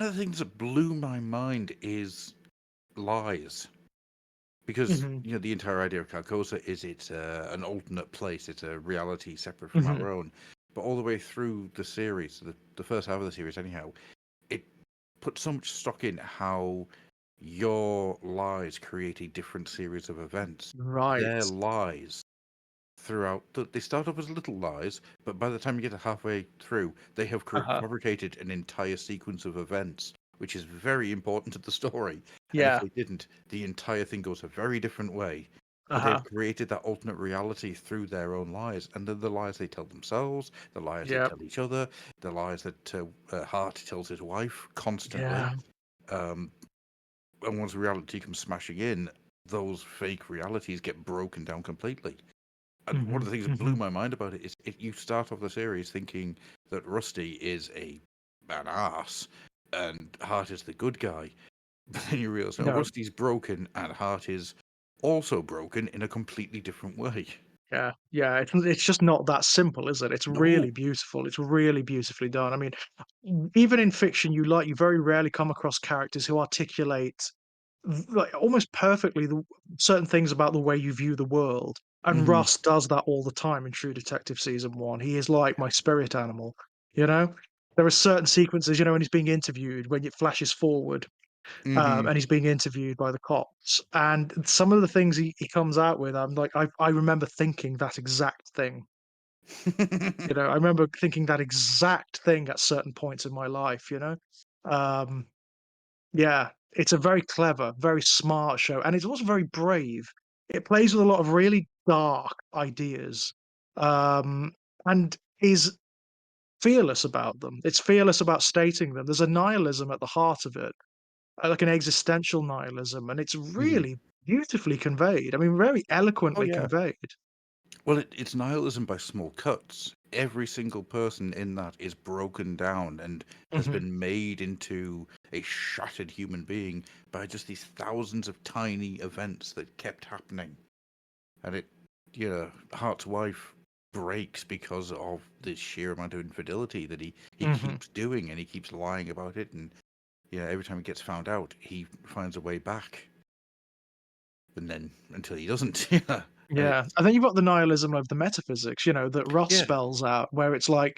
of the things that blew my mind is lies. Because Hmm. the entire idea of Carcosa is it's an alternate place, it's a reality separate from Hmm. our own. But all the way through the series, the first half of the series, anyhow, it put so much stock in how your lies create a different series of events. Their Right. lies throughout, they start off as little lies, but by the time you get to halfway through, they have Uh-huh. fabricated an entire sequence of events, which is very important to the story. And if Yeah. they didn't, the entire thing goes a very different way. But they've Uh-huh. created that alternate reality through their own lies, and then the lies they tell themselves, the lies they Yeah. tell each other, the lies that Hart tells his wife constantly. Yeah. Um, and once reality comes smashing in, those fake realities get broken down completely. And one Hmm. of the things that blew Hmm. my mind about it is you start off the series thinking that Rusty is an ass and Hart is the good guy, but then you realize no, No. Rusty's broken and Hart is also broken in a completely different way. Yeah, yeah, it's just not that simple, is it? It's really No. beautiful. It's really beautifully done. I mean, even in fiction, you very rarely come across characters who articulate like almost perfectly the certain things about the way you view the world. And Hmm. Russ does that all the time in True Detective season one. He is like my spirit animal, you know? There are certain sequences, when he's being interviewed, when it flashes forward, Hmm. and he's being interviewed by the cops. And some of the things he comes out with, I'm like, I remember thinking that exact thing. I remember thinking that exact thing at certain points in my life. Um, yeah, it's a very clever, very smart show, and it's also very brave. It plays with a lot of really dark ideas, um, and is fearless about them. It's fearless about stating them. There's a nihilism at the heart of it, like an existential nihilism, and it's Hmm. really beautifully conveyed. I mean, very Oh eloquently yeah. conveyed. Well, it's nihilism by small cuts. Every single person in that is broken down and has Mhm, been made into a shattered human being by just these thousands of tiny events that kept happening. And Hart's wife breaks because of the sheer amount of infidelity that he mhm. keeps doing, and he keeps lying about it. And every time he gets found out, he finds a way back. And then until he doesn't, yeah. And Yeah, and then you've got the nihilism of the metaphysics, that Ross yeah, spells out, where it's like